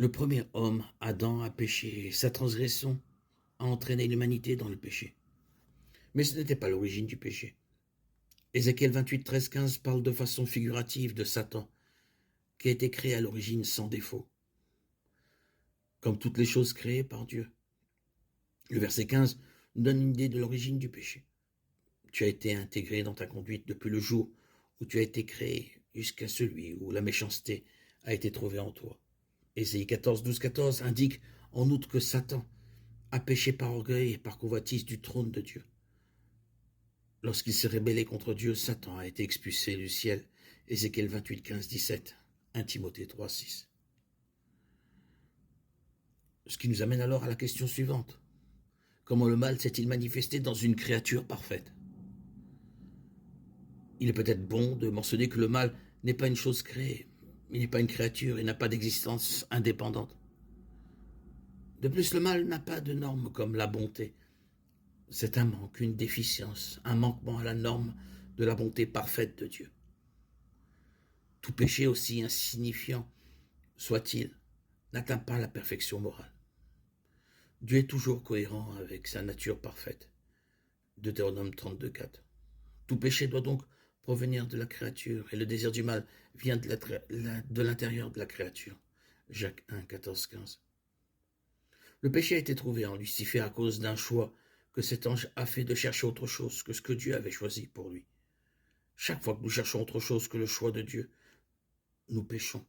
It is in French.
Le premier homme, Adam, a péché et sa transgression a entraîné l'humanité dans le péché. Mais ce n'était pas l'origine du péché. Ézéchiel 28, 13, 15 parle de façon figurative de Satan, qui a été créé à l'origine sans défaut, comme toutes les choses créées par Dieu. Le verset 15 nous donne une idée de l'origine du péché. Tu as été intégré dans ta conduite depuis le jour où tu as été créé jusqu'à celui où la méchanceté a été trouvée en toi. Ésaïe 14, 12, 14 indique en outre que Satan a péché par orgueil et par convoitise du trône de Dieu. Lorsqu'il s'est rébellé contre Dieu, Satan a été expulsé du ciel. Ézéchiel 28, 15, 17, 1 Timothée 3, 6. Ce qui nous amène alors à la question suivante. Comment le mal s'est-il manifesté dans une créature parfaite? Il est peut-être bon de mentionner que le mal n'est pas une chose créée, il n'est pas une créature, il n'a pas d'existence indépendante. De plus, le mal n'a pas de norme comme la bonté. C'est un manque, une déficience, un manquement à la norme de la bonté parfaite de Dieu. Tout péché, aussi insignifiant soit-il, n'atteint pas la perfection morale. Dieu est toujours cohérent avec sa nature parfaite. Deutéronome 32, 4. Tout péché doit donc provenir de la créature, et le désir du mal vient de l'intérieur de la créature. Jacques 1, 14, 15. Le péché a été trouvé en Lucifer à cause d'un choix que cet ange a fait de chercher autre chose que ce que Dieu avait choisi pour lui. Chaque fois que nous cherchons autre chose que le choix de Dieu, nous péchons.